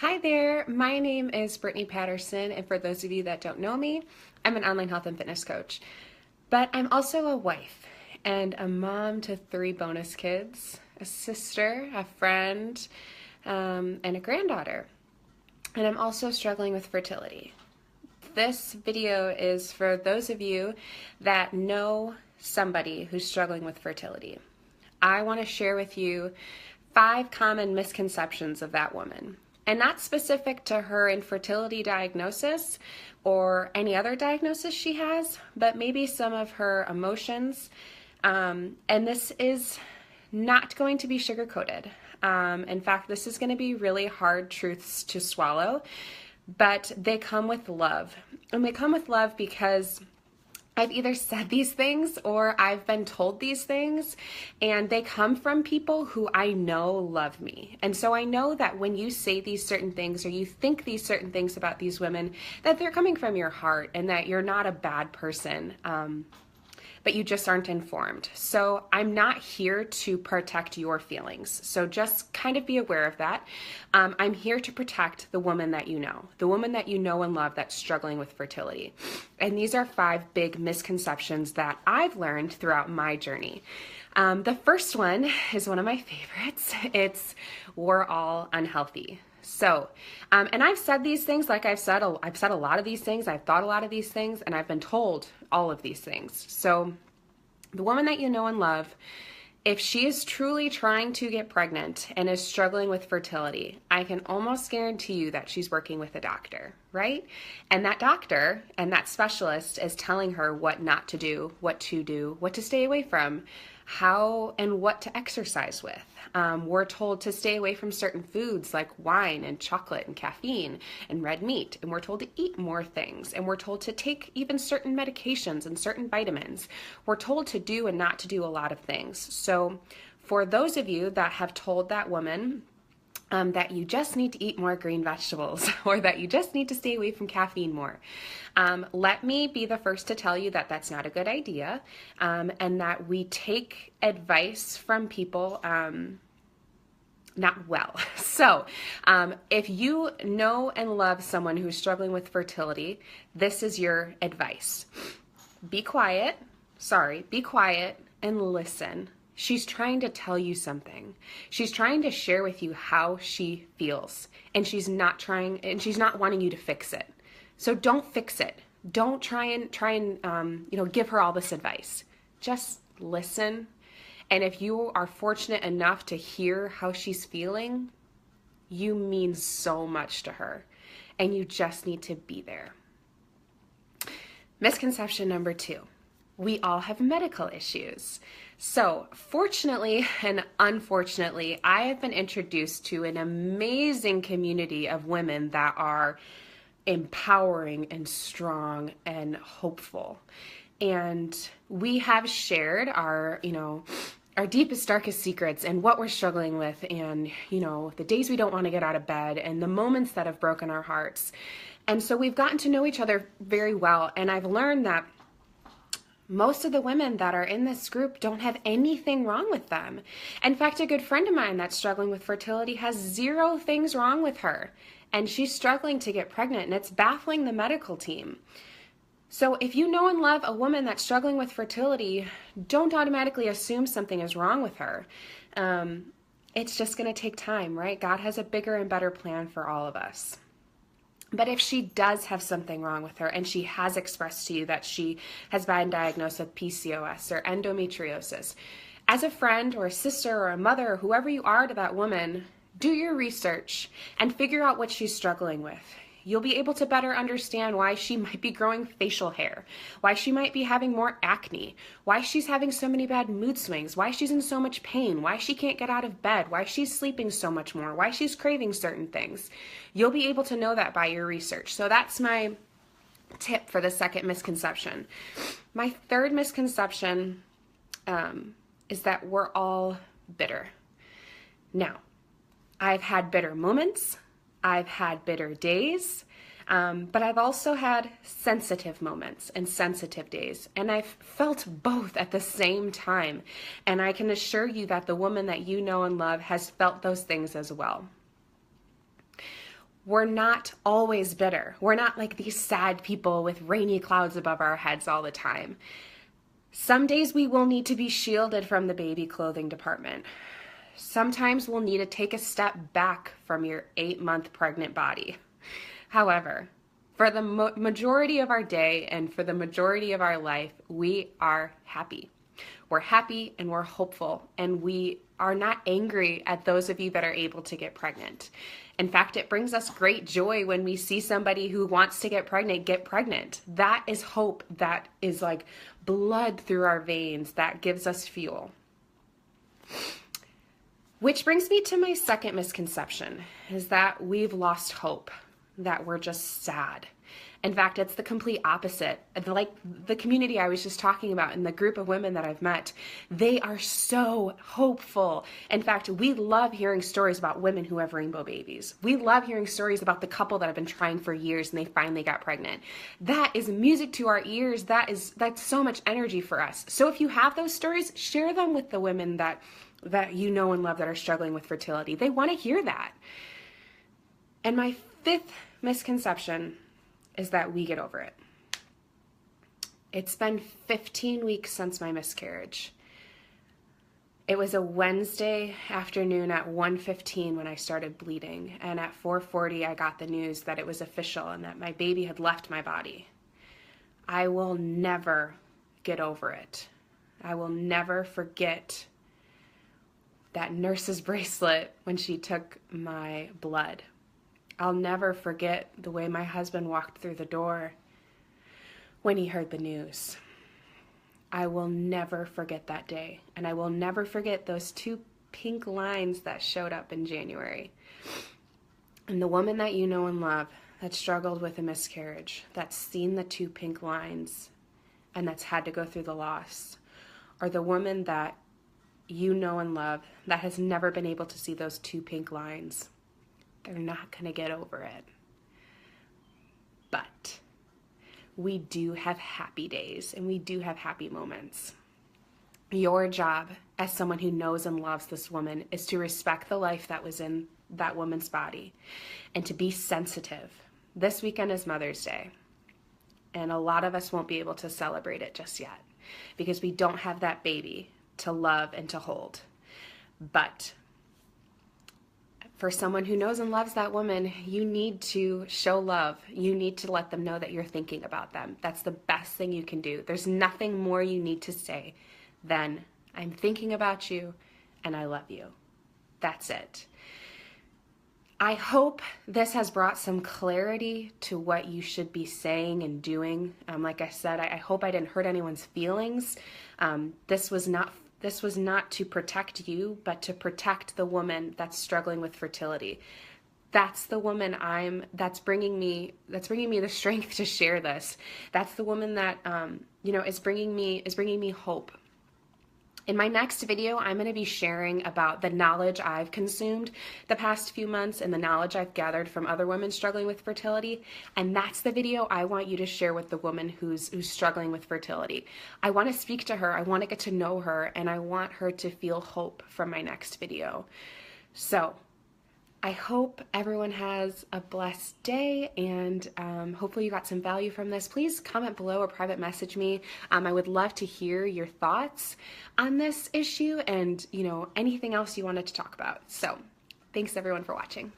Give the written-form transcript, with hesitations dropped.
Hi there, my name is Brittany Patterson, and for those of you that don't know me, I'm an online health and fitness coach. But I'm also a wife and a mom to 3 bonus kids, a sister, a friend, and a granddaughter. And I'm also struggling with fertility. This video is for those of you that know somebody who's struggling with fertility. I want to share with you 5 common misconceptions of that woman. And not specific to her infertility diagnosis or any other diagnosis she has, but maybe some of her emotions. And this is not going to be sugar-coated. In fact, this is going to be really hard truths to swallow, but they come with love. And they come with love because I've either said these things or I've been told these things, and they come from people who I know love me. And so I know that when you say these certain things or you think these certain things about these women, that they're coming from your heart and that you're not a bad person. But you just aren't informed. So I'm not here to protect your feelings. So just kind of be aware of that. I'm here to protect the woman that you know and love that's struggling with fertility. And these are 5 big misconceptions that I've learned throughout my journey. The first one is one of my favorites. It's we're all unhealthy. So, and I've said these things, like I've said a lot of these things, I've thought a lot of these things, and I've been told all of these things. So the woman that you know and love, if she is truly trying to get pregnant and is struggling with fertility, I can almost guarantee you that she's working with a doctor, right? And that doctor and that specialist is telling her what not to do, what to stay away from, how and what to exercise with. We're told to stay away from certain foods like wine and chocolate and caffeine and red meat. And we're told to eat more things. And we're told to take even certain medications and certain vitamins. We're told to do and not to do a lot of things. So for those of you that have told that woman that you just need to eat more green vegetables or that you just need to stay away from caffeine more, let me be the first to tell you that that's not a good idea, and that we take advice from people not well. So if you know and love someone who's struggling with fertility, this is your advice. Be quiet and listen. She's trying to tell you something. She's trying to share with you how she feels, and she's not wanting you to fix it. So don't fix it. Don't try and give her all this advice. Just listen. And if you are fortunate enough to hear how she's feeling, you mean so much to her, and you just need to be there. Misconception number 2. We all have medical issues. So fortunately and unfortunately, I have been introduced to an amazing community of women that are empowering and strong and hopeful. And we have shared our deepest, darkest secrets and what we're struggling with, and, the days we don't want to get out of bed and the moments that have broken our hearts. And so we've gotten to know each other very well. And I've learned that most of the women that are in this group don't have anything wrong with them. In fact, a good friend of mine that's struggling with fertility has 0 things wrong with her, and she's struggling to get pregnant, and it's baffling the medical team. So if you know and love a woman that's struggling with fertility, don't automatically assume something is wrong with her. It's just going to take time, right? God has a bigger and better plan for all of us. But if she does have something wrong with her, and she has expressed to you that she has been diagnosed with PCOS or endometriosis, as a friend or a sister or a mother or whoever you are to that woman, do your research and figure out what she's struggling with. You'll be able to better understand why she might be growing facial hair, why she might be having more acne, why she's having so many bad mood swings, why she's in so much pain, why she can't get out of bed, why she's sleeping so much more, why she's craving certain things. You'll be able to know that by your research. So that's my tip for the second misconception. My third misconception is that we're all bitter. Now, I've had bitter moments. I've had bitter days, but I've also had sensitive moments and sensitive days, and I've felt both at the same time. And I can assure you that the woman that you know and love has felt those things as well. we're not always bitter. We're not like these sad people with rainy clouds above our heads all the time. Some days we will need to be shielded from the baby clothing department. Sometimes we'll need to take a step back from your 8-month pregnant body. However, for the majority of our day and for the majority of our life, we are happy. We're happy and we're hopeful, and we are not angry at those of you that are able to get pregnant. In fact, it brings us great joy when we see somebody who wants to get pregnant. That is hope. That is like blood through our veins. That gives us fuel. Which brings me to my second misconception, is that we've lost hope, that we're just sad. In fact, it's the complete opposite. Like the community I was just talking about and the group of women that I've met, they are so hopeful. In fact, we love hearing stories about women who have rainbow babies. We love hearing stories about the couple that have been trying for years and they finally got pregnant. That is music to our ears. That's so much energy for us. So if you have those stories, share them with the women that you know and love that are struggling with fertility. They want to hear that. And my fifth misconception is that we get over it. It's been 15 weeks since my miscarriage. It was a Wednesday afternoon at 1:15 when I started bleeding, and at 4:40 I got the news that it was official and that my baby had left my body. I will never get over it. I will never forget that nurse's bracelet when she took my blood. I'll never forget the way my husband walked through the door when he heard the news. I will never forget that day, and I will never forget those 2 pink lines that showed up in January. And the woman that you know and love that struggled with a miscarriage, that's seen the 2 pink lines, and that's had to go through the loss, or the woman that you know and love that has never been able to see those 2 pink lines, they're not going to get over it. But we do have happy days and we do have happy moments. Your job as someone who knows and loves this woman is to respect the life that was in that woman's body and to be sensitive. This weekend is Mother's Day, and a lot of us won't be able to celebrate it just yet because we don't have that baby to love and to hold. But for someone who knows and loves that woman, you need to show love. You need to let them know that you're thinking about them. That's the best thing you can do. There's nothing more you need to say than, I'm thinking about you and I love you. That's it. I hope this has brought some clarity to what you should be saying and doing. Like I said, I hope I didn't hurt anyone's feelings. This was not to protect you, but to protect the woman that's struggling with fertility. That's the woman that's bringing me the strength to share this. That's the woman that, is bringing me hope. In my next video, I'm going to be sharing about the knowledge I've consumed the past few months and the knowledge I've gathered from other women struggling with fertility. And that's the video I want you to share with the woman who's struggling with fertility. I want to speak to her. I want to get to know her, and I want her to feel hope from my next video. So I hope everyone has a blessed day, and hopefully you got some value from this. Please comment below or private message me. I would love to hear your thoughts on this issue and, anything else you wanted to talk about. So thanks everyone for watching.